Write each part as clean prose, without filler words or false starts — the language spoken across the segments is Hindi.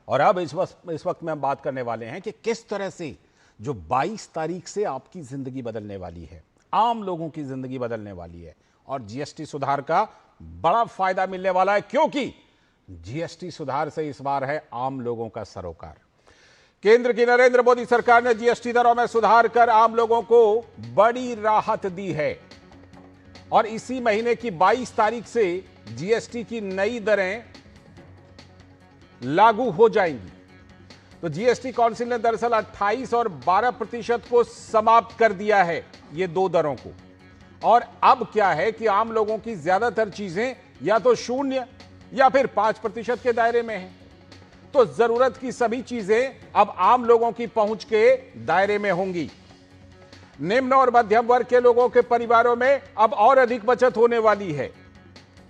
और अब इस वक्त में हम बात करने वाले हैं कि किस तरह से जो 22 तारीख से आपकी जिंदगी बदलने वाली है, आम लोगों की जिंदगी बदलने वाली है और जीएसटी सुधार का बड़ा फायदा मिलने वाला है, क्योंकि जीएसटी सुधार से इस बार है आम लोगों का सरोकार। केंद्र की नरेंद्र मोदी सरकार ने जीएसटी दरों में सुधार कर आम लोगों को बड़ी राहत दी है और इसी महीने की 22 तारीख से जीएसटी की नई दरें लागू हो जाएंगी। तो जीएसटी काउंसिल ने दरअसल 28 और 12% को समाप्त कर दिया है, ये दो दरों को। और अब क्या है कि आम लोगों की ज्यादातर चीजें या तो 0 या फिर 5% के दायरे में हैं। तो जरूरत की सभी चीजें अब आम लोगों की पहुंच के दायरे में होंगी। निम्न और मध्यम वर्ग के लोगों के परिवारों में अब और अधिक बचत होने वाली है।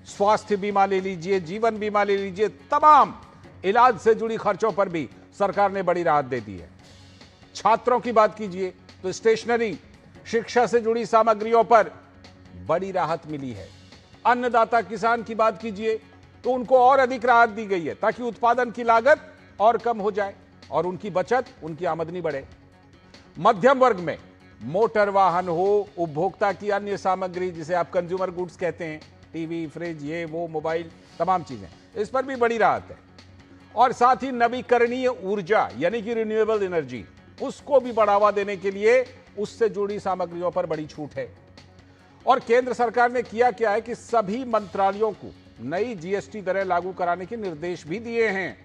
स्वास्थ्य बीमा ले लीजिए, जीवन बीमा ले लीजिए, तमाम इलाज से जुड़ी खर्चों पर भी सरकार ने बड़ी राहत दे दी है। छात्रों की बात कीजिए तो स्टेशनरी, शिक्षा से जुड़ी सामग्रियों पर बड़ी राहत मिली है। अन्नदाता किसान की बात कीजिए तो उनको और अधिक राहत दी गई है ताकि उत्पादन की लागत और कम हो जाए और उनकी बचत, उनकी आमदनी बढ़े। मध्यम वर्ग में मोटर वाहन हो, उपभोक्ता की अन्य सामग्री जिसे आप कंज्यूमर गुड्स कहते हैं, टीवी, फ्रिज, ये वो, मोबाइल, तमाम चीजें, इस पर भी बड़ी राहत है। और साथ ही नवीकरणीय ऊर्जा यानी कि रिन्यूएबल एनर्जी, उसको भी बढ़ावा देने के लिए उससे जुड़ी सामग्रियों पर बड़ी छूट है। और केंद्र सरकार ने किया क्या है कि सभी मंत्रालयों को नई जीएसटी दरें लागू कराने के निर्देश भी दिए हैं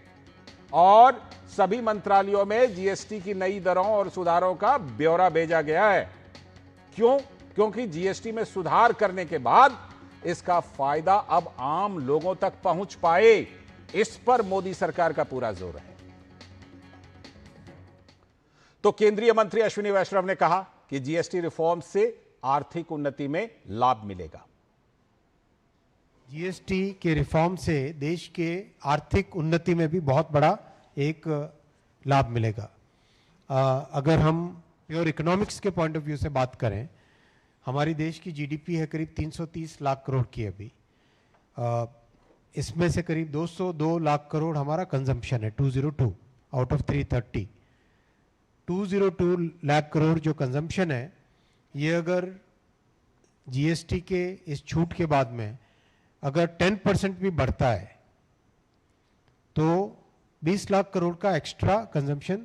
और सभी मंत्रालयों में जीएसटी की नई दरों और सुधारों का ब्यौरा भेजा गया है। क्यों? क्योंकि जीएसटी में सुधार करने के बाद इसका फायदा अब आम लोगों तक पहुंच पाए, इस पर मोदी सरकार का पूरा जोर है। तो केंद्रीय मंत्री अश्विनी वैष्णव ने कहा कि जीएसटी रिफॉर्म से आर्थिक उन्नति में लाभ मिलेगा। जीएसटी के रिफॉर्म से देश के आर्थिक उन्नति में भी बहुत बड़ा एक लाभ मिलेगा। अगर हम प्योर इकोनॉमिक्स के पॉइंट ऑफ व्यू से बात करें, हमारी देश की जीडीपी है करीब 330 लाख करोड़ की अभी। इसमें से करीब 202 लाख करोड़ हमारा कंजम्पशन है, 202 आउट ऑफ 330। 202 लाख करोड़ जो कंजम्पशन है, ये अगर जीएसटी के इस छूट के बाद में अगर 10% भी बढ़ता है तो 20 लाख करोड़ का एक्स्ट्रा कंजम्पशन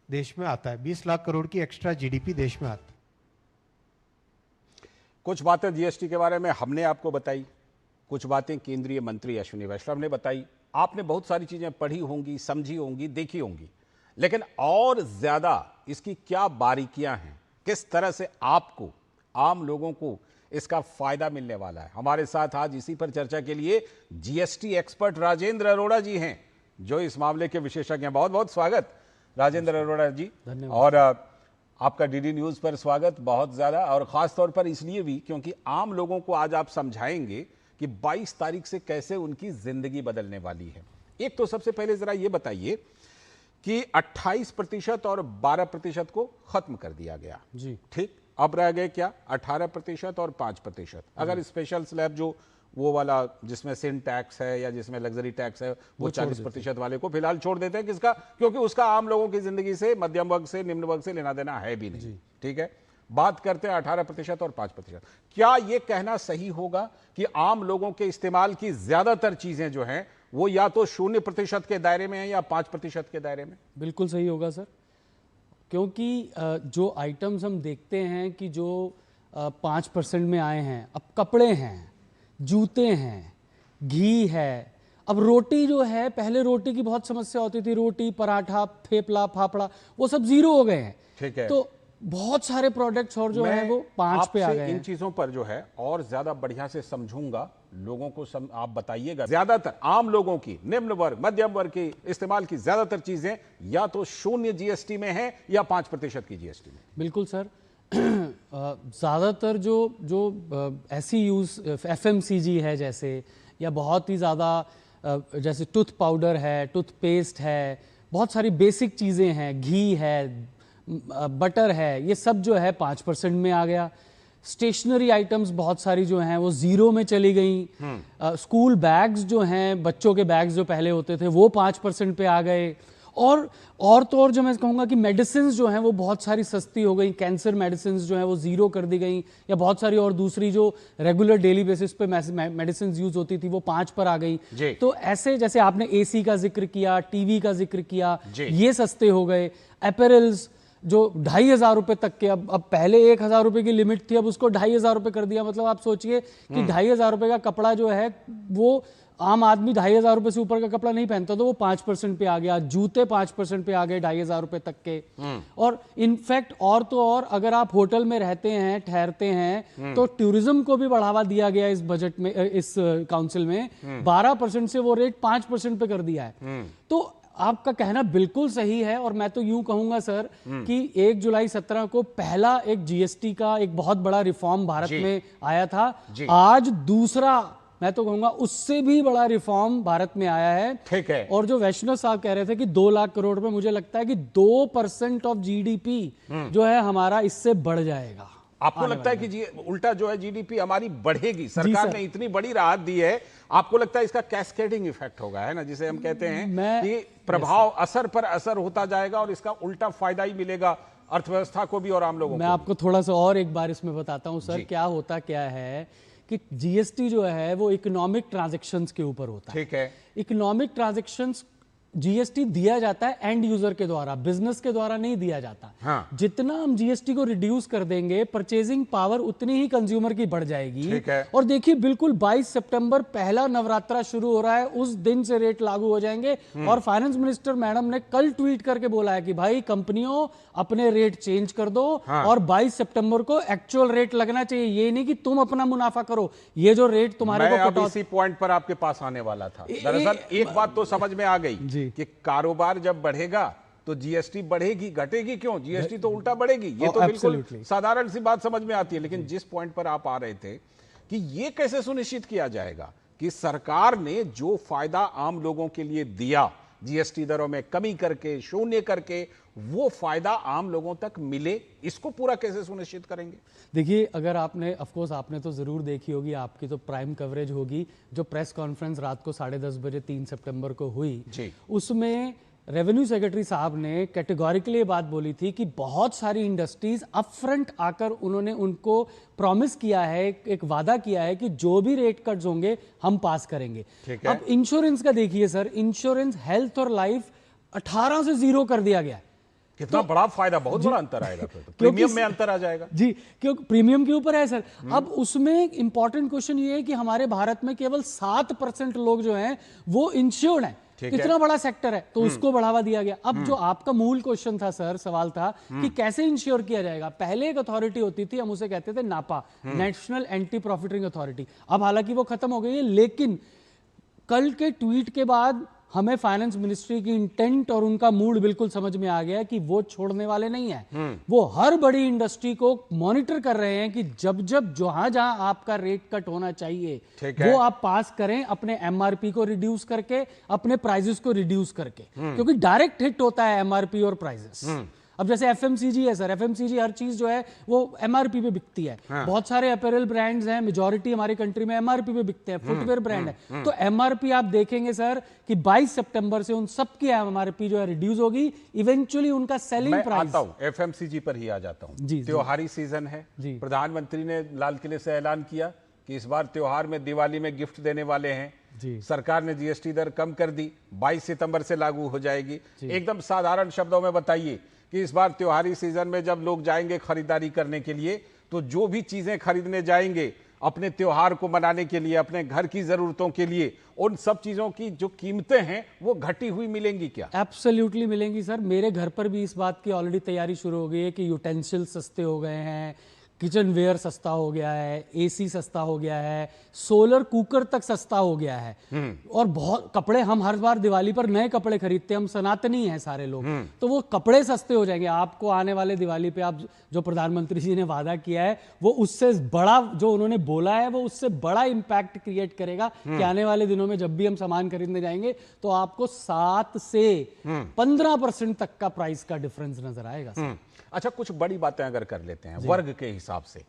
देश में आता है, 20 लाख करोड़ की एक्स्ट्रा जीडीपी देश में आती है। कुछ बातें जीएसटी के बारे में हमने आपको बताई, कुछ बातें केंद्रीय मंत्री अश्विनी वैष्णव ने बताई। आपने बहुत सारी चीजें पढ़ी होंगी, समझी होंगी, देखी होंगी, लेकिन और ज्यादा इसकी क्या बारीकियां हैं, किस तरह से आपको, आम लोगों को इसका फायदा मिलने वाला है। हमारे साथ आज इसी पर चर्चा के लिए जीएसटी एक्सपर्ट राजेंद्र अरोड़ा जी हैं, जो इस मामले के विशेषज्ञ हैं। बहुत बहुत स्वागत राजेंद्र अरोड़ा जी। और आपका डीडी न्यूज पर स्वागत बहुत ज्यादा, और खास तौर पर इसलिए भी क्योंकि आम लोगों को आज आप समझाएंगे कि 22 तारीख से कैसे उनकी जिंदगी बदलने वाली है। एक तो सबसे पहले जरा ये बताइए कि 28% और 12% को खत्म कर दिया गया जी, ठीक। अब रह गए क्या? 18% और 5%। अगर स्पेशल स्लैब जो वो वाला जिसमें सिन टैक्स है या जिसमें लग्जरी टैक्स है वो 40% वाले को फिलहाल छोड़ देते हैं। किसका? क्योंकि उसका आम लोगों की जिंदगी से, मध्यम वर्ग से, निम्न वर्ग से लेना देना है भी नहीं, ठीक है। बात करते हैं 18% और 5%। क्या ये कहना सही होगा कि आम लोगों के इस्तेमाल की ज्यादातर चीजें जो हैं वो या तो 0% के दायरे में है या 5% के दायरे में? बिल्कुल सही होगा सर, क्योंकि जो आइटम्स हम देखते हैं कि जो 5% में आए हैं, अब कपड़े हैं, जूते हैं, घी है, अब रोटी जो है, पहले रोटी की बहुत समस्या होती थी, रोटी, पराठा, थेपला, फाफड़ा, वो सब 0 हो गए हैं, ठीक है। तो बहुत सारे प्रोडक्ट्स और जो है वो 5 पे आ गए हैं। इन चीजों पर जो है और ज्यादा बढ़िया से समझूंगा, लोगों को आप बताइएगा। ज्यादातर आम लोगों की, निम्न वर्ग, मध्यम वर्ग की इस्तेमाल की ज्यादातर चीजें या तो 0 जीएसटी में है या 5% की जीएसटी में। बिल्कुल सर, ज़्यादातर जो ऐसी यूज़ एफएमसीजी है जैसे, या बहुत ही ज़्यादा जैसे टूथ पाउडर है, टूथपेस्ट है, बहुत सारी बेसिक चीज़ें हैं, घी है, बटर है, ये सब जो है 5% में आ गया। स्टेशनरी आइटम्स बहुत सारी जो हैं वो जीरो में चली गई। स्कूल बैग्स जो हैं, बच्चों के बैग्स जो पहले होते थे वो 5% पे आ गए। और तो और जो मैं कहूँगा कि मेडिसिन जो हैं वो बहुत सारी सस्ती हो गई। कैंसर मेडिसिन जो हैं वो जीरो कर दी गई, या बहुत सारी और दूसरी जो रेगुलर डेली बेसिस पे मेडिसिन यूज होती थी वो 5 पर आ गई। तो ऐसे जैसे आपने एसी का जिक्र किया, टीवी का जिक्र किया, ये सस्ते हो गए। अपैरल्स जो 2,500 रुपए तक के, अब पहले 1,000 रुपए की लिमिट थी, अब उसको 2,500 रुपए कर दिया। मतलब आप सोचिए कि 2,500 रुपए का कपड़ा जो है वो आम आदमी 2,500 रुपए से ऊपर का कपड़ा नहीं पहनता, तो वो 5% पे आ गया। जूते 5% पे आ गए 2,500 रुपए तक के। और इनफैक्ट और तो और अगर आप होटल में रहते हैं, ठहरते हैं, तो टूरिज्म को भी बढ़ावा दिया गया इस बजट में, इस काउंसिल में 12% से वो रेट 5% पे कर दिया है। तो आपका कहना बिल्कुल सही है। और मैं तो यूं कहूंगा सर कि 1 जुलाई 17 को पहला एक जीएसटी का एक बहुत बड़ा रिफॉर्म भारत में आया था। आज दूसरा, मैं तो कहूंगा उससे भी बड़ा रिफॉर्म भारत में आया है। ठीक है। और जो वैष्णव साहब कह रहे थे कि 2 लाख करोड़ रुपए, मुझे लगता है कि 2% ऑफ जीडीपी जो है हमारा इससे बढ़ जाएगा। आपको लगता है कि उल्टा जो है जीडीपी हमारी बढ़ेगी? सरकार ने इतनी बड़ी राहत दी है, आपको लगता है इसका कैस्केडिंग इफेक्ट होगा, है ना, जिसे हम कहते हैं कि प्रभाव असर पर असर होता जाएगा और इसका उल्टा फायदा ही मिलेगा अर्थव्यवस्था को भी और आम लोगों को? मैं आपको थोड़ा सा और एक बार इसमें बताता हूं सर। क्या होता क्या है कि जीएसटी जो है वो इकोनॉमिक ट्रांजैक्शंस के ऊपर होता है। ठीक है। इकोनॉमिक ट्रांजैक्शंस जीएसटी दिया जाता है एंड यूजर के द्वारा, बिजनेस के द्वारा नहीं दिया जाता। हाँ। जितना हम जीएसटी को रिड्यूस कर देंगे, परचेजिंग पावर उतनी ही कंज्यूमर की बढ़ जाएगी। ठीक है। और देखिए बिल्कुल 22 सितंबर पहला नवरात्रा शुरू हो रहा है, उस दिन से रेट लागू हो जाएंगे। और फाइनेंस मिनिस्टर मैडम ने कल ट्वीट करके बोला है कि भाई कंपनियों अपने रेट चेंज कर दो। हाँ। और 22 सितंबर को एक्चुअल रेट लगना चाहिए, ये नहीं कि तुम अपना मुनाफा करो। ये जो रेट तुम्हारे को अब इसी पॉइंट पर आपके पास आने वाला था। दरअसल एक बात तो समझ में आ गई कि कारोबार जब बढ़ेगा तो जीएसटी बढ़ेगी, घटेगी क्यों? जीएसटी तो उल्टा बढ़ेगी। ये तो बिल्कुल साधारण सी बात समझ में आती है। लेकिन जिस पॉइंट पर आप आ रहे थे कि ये कैसे सुनिश्चित किया जाएगा कि सरकार ने जो फायदा आम लोगों के लिए दिया, जीएसटी दरों में कमी करके, शून्य करके, वो फायदा आम लोगों तक मिले, इसको पूरा कैसे सुनिश्चित करेंगे? देखिए, अगर आपने, ऑफ कोर्स आपने तो जरूर देखी होगी, आपकी तो प्राइम कवरेज होगी, जो प्रेस कॉन्फ्रेंस रात को 10:30 बजे 3 सितंबर को हुई, उसमें रेवेन्यू सेक्रेटरी साहब ने कैटेगोरिकली ये बात बोली थी कि बहुत सारी इंडस्ट्रीज अपफ्रंट आकर उन्होंने उनको प्रॉमिस किया है, एक वादा किया है कि जो भी रेट कट्स होंगे हम पास करेंगे। अब इंश्योरेंस का देखिए सर, इंश्योरेंस, हेल्थ और लाइफ 18 से 0 कर दिया गया है। कितना बड़ा फायदा, बहुत बड़ा अंतर आएगा फिर तो। प्रीमियम में अंतर आ जाएगा जी, क्योंकि प्रीमियम के ऊपर है सर। अब उसमें इंपॉर्टेंट क्वेश्चन ये है कि हमारे भारत में केवल 7% लोग जो हैं वो इंश्योर्ड हैं। कितना बड़ा सेक्टर है, तो उसको बढ़ावा दिया गया। अब जो आपका मूल क्वेश्चन था सर, सवाल था कि कैसे इंश्योर किया जाएगा। पहले एक अथॉरिटी होती थी, हम उसे कहते थे नापा, नेशनल एंटी प्रॉफिटरिंग अथॉरिटी। अब हालांकि वो खत्म हो गई है, लेकिन कल के ट्वीट के बाद हमें फाइनेंस मिनिस्ट्री की इंटेंट और उनका मूड बिल्कुल समझ में आ गया कि वो छोड़ने वाले नहीं है। वो हर बड़ी इंडस्ट्री को मॉनिटर कर रहे हैं कि जब जब जहां जहां आपका रेट कट होना चाहिए वो आप पास करें, अपने एमआरपी को रिड्यूस करके, अपने प्राइजेस को रिड्यूस करके, क्योंकि डायरेक्ट हिट होता है एमआरपी और प्राइजेस। अब जैसे एफएमसीजी है सर, एफएमसीजी हर चीज जो है वो एमआरपी पे बिकती है। बहुत सारे अपैरल ब्रांड्स हैं, मेजॉरिटी हमारी कंट्री में एमआरपी पे बिकते हैं, फुटवेयर ब्रांड है। तो एमआरपी आप देखेंगे सर कि 22 सितंबर से उन सब की एमआरपी जो है रिड्यूस होगी, इवेंचुअली उनका सेलिंग प्राइस। एफएमसीजी पर ही आ जाता हूं। त्योहारी सीजन है, प्रधानमंत्री ने लाल किले से ऐलान किया कि इस बार त्योहार में, दिवाली में गिफ्ट देने वाले हैं। सरकार ने जीएसटी दर कम कर दी, 22 सितंबर से लागू हो जाएगी। एकदम साधारण शब्दों में बताइए कि इस बार त्योहारी सीजन में जब लोग जाएंगे खरीदारी करने के लिए, तो जो भी चीजें खरीदने जाएंगे अपने त्योहार को मनाने के लिए, अपने घर की जरूरतों के लिए, उन सब चीजों की जो कीमतें हैं वो घटी हुई मिलेंगी क्या? एब्सोल्युटली मिलेंगी सर। मेरे घर पर भी इस बात की ऑलरेडी तैयारी शुरू हो गई है कि यूटेंसिल सस्ते हो गए हैं, किचन वेयर सस्ता हो गया है, एसी सस्ता हो गया है, सोलर कुकर तक सस्ता हो गया है। और बहुत कपड़े, हम हर बार दिवाली पर नए कपड़े खरीदते हैं, हम सनातनी हैं सारे लोग, तो वो कपड़े सस्ते हो जाएंगे। आपको आने वाले दिवाली पे आप जो प्रधानमंत्री जी ने वादा किया है वो उससे बड़ा, जो उन्होंने बोला है वो उससे बड़ा इंपैक्ट क्रिएट करेगा कि आने वाले दिनों में जब भी हम सामान खरीदने जाएंगे तो आपको 7 से 15% तक का प्राइस का डिफरेंस नजर आएगा। अच्छा, कुछ बड़ी बातें अगर कर लेते हैं वर्ग के हिसाब से,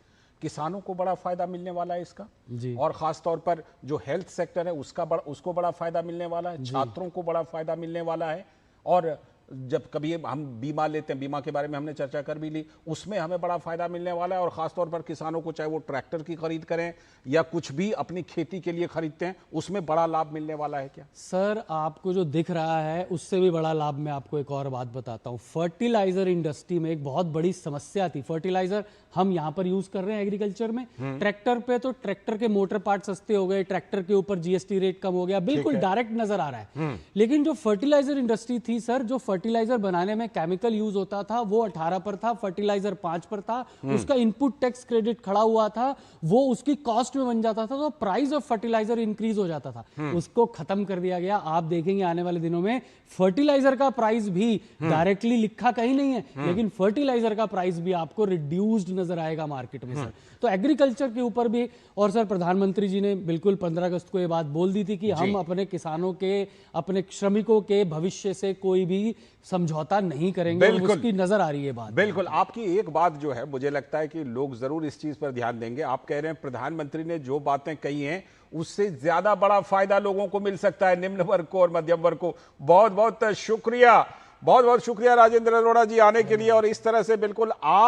किसानों को बड़ा फायदा मिलने वाला है इसका जी। और खास तौर पर जो हेल्थ सेक्टर है उसको बड़ा फायदा मिलने वाला है, छात्रों को बड़ा फायदा मिलने वाला है। और जब कभी हम बीमा लेते हैं, बीमा के बारे में हमने चर्चा कर भी ली, उसमें हमें बड़ा फायदा मिलने वाला है। और खासतौर पर किसानों को, चाहे वो ट्रैक्टर की खरीद करें या कुछ भी अपनी खेती के लिए खरीदते हैं, उसमें बड़ा लाभ मिलने वाला है क्या? सर आपको जो दिख रहा है उससे भी बड़ा लाभ मैं आपको एक और बात बताता हूँ। फर्टिलाइजर इंडस्ट्री में एक बहुत बड़ी समस्या थी। फर्टिलाइजर हम यहाँ पर यूज कर रहे हैं एग्रीकल्चर में, ट्रैक्टर पे तो ट्रैक्टर के मोटर पार्ट सस्ते हो गए, ट्रैक्टर के ऊपर जीएसटी रेट कम हो गया, बिल्कुल डायरेक्ट नजर आ रहा है। लेकिन जो फर्टिलाइजर इंडस्ट्री थी सर, जो फर्टिलाइजर बनाने में केमिकल यूज होता था वो 18 पर था, फर्टिलाइजर 5 पर था, उसका इनपुट टैक्स क्रेडिट खड़ा हुआ था, वो उसकी कॉस्ट में बन जाता था, तो प्राइस ऑफ फर्टिलाइजर इंक्रीज हो जाता था। उसको खत्म कर दिया गया। आप देखेंगे आने वाले दिनों में फर्टिलाइजर का प्राइस भी डायरेक्टली लिखा कहीं नहीं है, लेकिन फर्टिलाइजर का प्राइस भी आपको रिड्यूस्ड नजर आएगा मार्केट में सर। तो एग्रीकल्चर के ऊपर भी, और सर प्रधानमंत्री जी ने बिल्कुल 15 अगस्त को ये बात बोल दी थी कि हम अपने किसानों के, अपने श्रमिकों के भविष्य से कोई भी समझौता नहीं करेंगे, और उसकी नजर आ रही है बात। बिल्कुल। आपकी एक बात जो है, मुझे लगता है कि लोग जरूर इस चीज पर ध्यान देंगे। आप कह रहे हैं प्रधानमंत्री ने जो बातें कही हैं उससे ज्यादा बड़ा फायदा लोगों को मिल सकता है, निम्न वर्ग को और मध्यम वर्ग को। बहुत बहुत शुक्रिया, बहुत बहुत शुक्रिया राजेंद्र अरोड़ा जी आने के लिए। और इस तरह से बिल्कुल आप